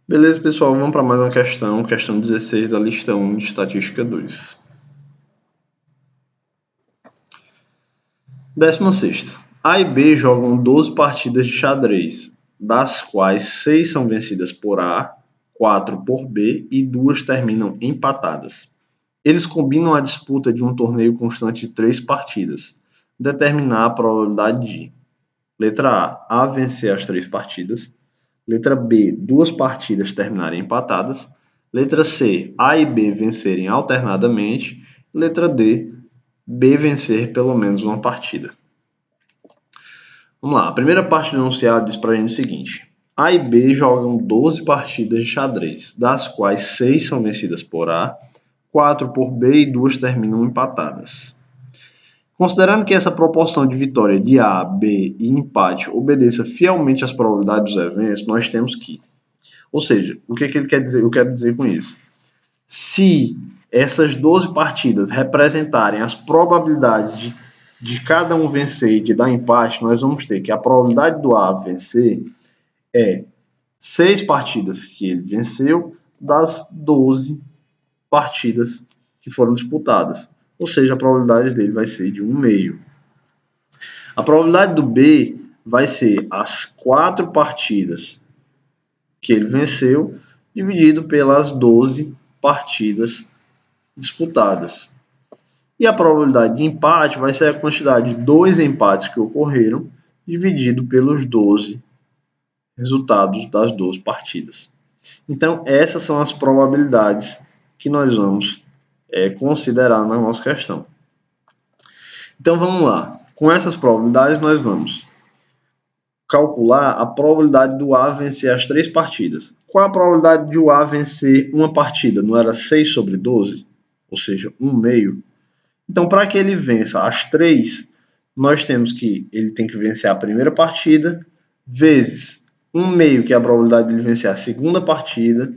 Beleza, pessoal, vamos para mais uma questão 16 da lista 1 de estatística 2. 16ª. A e B jogam 12 partidas de xadrez, das quais 6 são vencidas por A, 4 por B e 2 terminam empatadas. Eles combinam a disputa de um torneio constante de 3 partidas. Determinar a probabilidade de: letra A vencer as 3 partidas. Letra B, 2 partidas terminarem empatadas. Letra C, A e B vencerem alternadamente. Letra D, B vencer pelo menos uma partida. Vamos lá, a primeira parte do enunciado diz pra gente o seguinte: A e B jogam 12 partidas de xadrez, das quais 6 são vencidas por A, 4 por B e 2 terminam empatadas. Considerando que essa proporção de vitória de A, B e empate obedeça fielmente às probabilidades dos eventos, nós temos que, ou seja, o que ele quer dizer? Eu quero dizer com isso. Se essas 12 partidas representarem as probabilidades de cada um vencer e de dar empate, nós vamos ter que a probabilidade do A vencer é 6 partidas que ele venceu das 12 partidas que foram disputadas. Ou seja, a probabilidade dele vai ser de 1/2. A probabilidade do B vai ser as 4 partidas que ele venceu dividido pelas 12 partidas disputadas. E a probabilidade de empate vai ser a quantidade de 2 empates que ocorreram dividido pelos 12 resultados das 12 partidas. Então, essas são as probabilidades que nós vamos considerar na nossa questão. Então, vamos lá. Com essas probabilidades, nós vamos calcular a probabilidade do A vencer as 3 partidas. Qual a probabilidade de o A vencer uma partida? Não era 6 sobre 12? Ou seja, 1/2. Então, para que ele vença as 3, nós temos que ele tem que vencer a primeira partida, vezes 1/2, que é a probabilidade de ele vencer a segunda partida,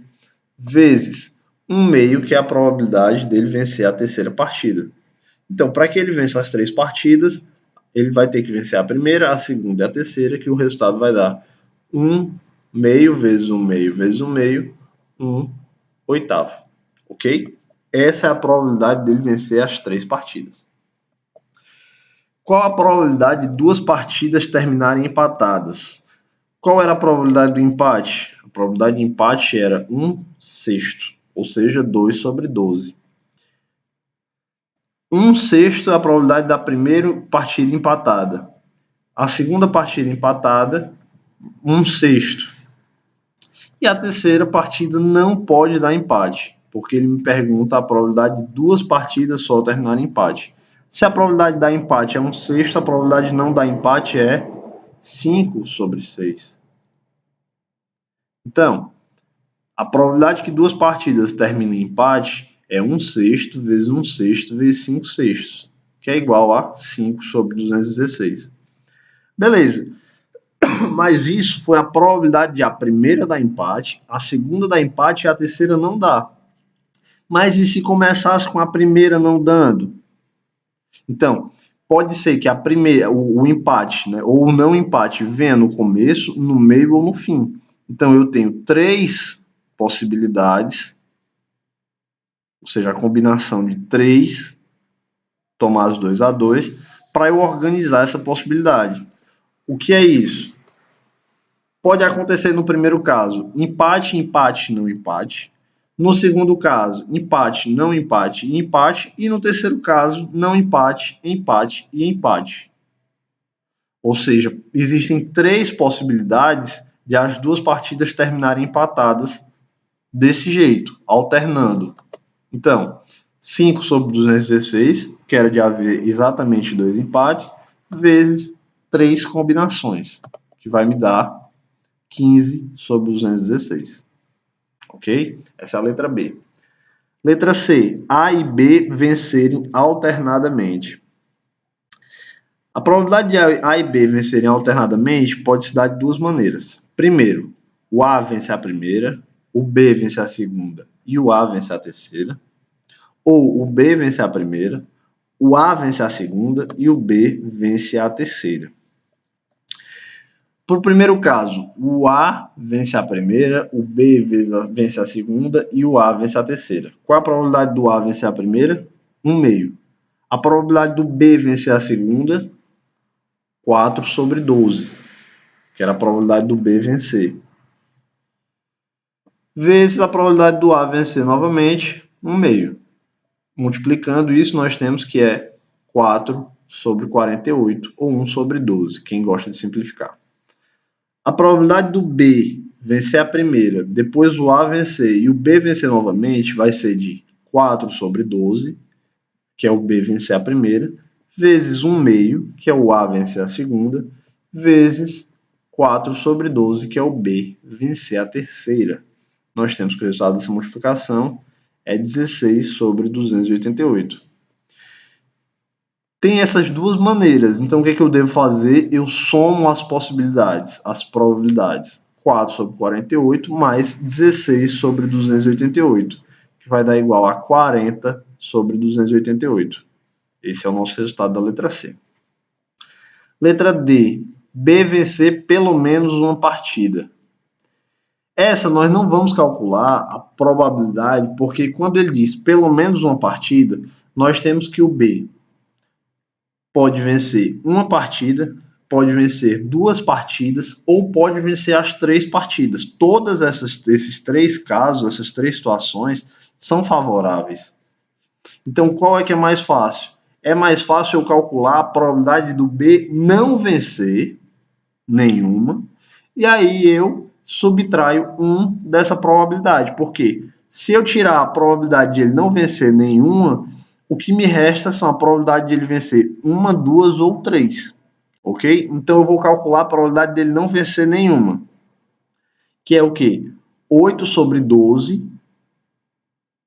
vezes 1/2, que é a probabilidade dele vencer a terceira partida. Então, para que ele vença as 3 partidas, ele vai ter que vencer a primeira, a segunda e a terceira, que o resultado vai dar 1/2 vezes 1/2 vezes 1/2, 1/8. Ok? Essa é a probabilidade dele vencer as 3 partidas. Qual a probabilidade de 2 partidas terminarem empatadas? Qual era a probabilidade do empate? A probabilidade de empate era 1/6, ou seja, 2 sobre 12. 1/6 é a probabilidade da primeira partida empatada. A segunda partida empatada, 1/6. E a terceira partida não pode dar empate, porque ele me pergunta a probabilidade de 2 partidas só terminarem empate. Se a probabilidade de dar empate é 1/6, a probabilidade de não dar empate é 5 sobre 6. Então, a probabilidade que 2 partidas terminem em empate é 1/6 vezes 1/6 vezes 5/6, que é igual a 5 sobre 216. Beleza. Mas isso foi a probabilidade de a primeira dar empate, a segunda dar empate e a terceira não dar. Mas e se começasse com a primeira não dando? Então, pode ser que a primeira, o empate, né, ou o não empate venha no começo, no meio ou no fim. Então, eu tenho 3 possibilidades, ou seja, a combinação de 3 tomados 2/2, para eu organizar essa possibilidade. O que é isso? Pode acontecer no primeiro caso, empate, empate, não empate. No segundo caso, empate, não empate e empate. E no terceiro caso, não empate, empate e empate. Ou seja, existem 3 possibilidades de as 2 partidas terminarem empatadas desse jeito, alternando. Então, 5 sobre 216, que era de haver exatamente 2 empates, vezes 3 combinações, que vai me dar 15 sobre 216. Ok? Essa é a letra B. Letra C. A e B vencerem alternadamente. A probabilidade de A e B vencerem alternadamente pode se dar de 2 maneiras. Primeiro, o A vence a primeira, o B vence a segunda e o A vence a terceira. Ou o B vence a primeira, o A vence a segunda e o B vence a terceira. Para o primeiro caso, o A vence a primeira, o B vence a segunda e o A vence a terceira. Qual a probabilidade do A vencer a primeira? 1/2. A probabilidade do B vencer a segunda? 4/12, que era a probabilidade do B vencer. Vezes a probabilidade do A vencer novamente, 1/2. Multiplicando isso, nós temos que é 4/48, ou 1/12, quem gosta de simplificar. A probabilidade do B vencer a primeira, depois o A vencer e o B vencer novamente, vai ser de 4/12, que é o B vencer a primeira, vezes 1/2, que é o A vencer a segunda, vezes 4/12, que é o B vencer a terceira. Nós temos que o resultado dessa multiplicação é 16/288. Tem essas duas maneiras, então o que eu devo fazer? Eu somo as possibilidades, as probabilidades. 4/48 mais 16/288, que vai dar igual a 40/288. Esse é o nosso resultado da letra C. Letra D. B vencer pelo menos uma partida. Essa nós não vamos calcular a probabilidade, porque quando ele diz pelo menos uma partida, nós temos que o B pode vencer uma partida, pode vencer 2 partidas ou pode vencer as 3 partidas. Todas esses 3 casos, essas 3 situações são favoráveis. Então, qual é que é mais fácil? É mais fácil eu calcular a probabilidade do B não vencer nenhuma, e aí eu subtraio 1 dessa probabilidade. Por quê? Se eu tirar a probabilidade de ele não vencer nenhuma, o que me resta são a probabilidade de ele vencer 1, 2 ou 3. Ok? Então eu vou calcular a probabilidade dele não vencer nenhuma. Que é o quê? 8/12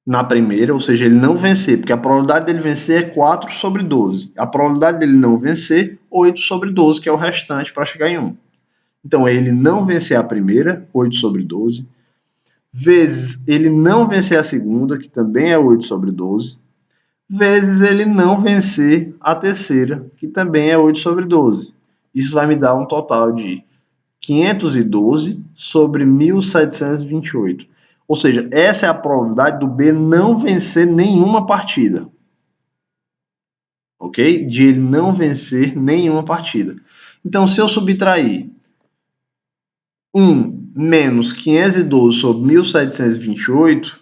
na primeira, ou seja, ele não vencer, porque a probabilidade dele vencer é 4/12. A probabilidade dele não vencer, 8/12, que é o restante para chegar em 1. Então, ele não vencer a primeira, 8/12, vezes ele não vencer a segunda, que também é 8/12, vezes ele não vencer a terceira, que também é 8/12. Isso vai me dar um total de 512/1728. Ou seja, essa é a probabilidade do B não vencer nenhuma partida. Ok? De ele não vencer nenhuma partida. Então, se eu subtrair 1 menos 512/1728,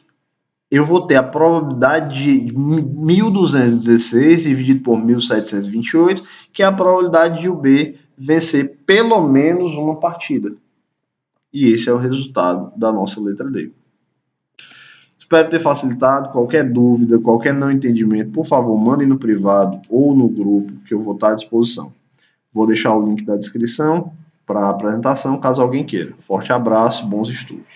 eu vou ter a probabilidade de 1.216 dividido por 1.728, que é a probabilidade de o B vencer pelo menos uma partida. E esse é o resultado da nossa letra D. Espero ter facilitado. Qualquer dúvida, qualquer não entendimento, por favor, mandem no privado ou no grupo, que eu vou estar à disposição. Vou deixar o link da descrição para a apresentação, caso alguém queira. Forte abraço, bons estudos.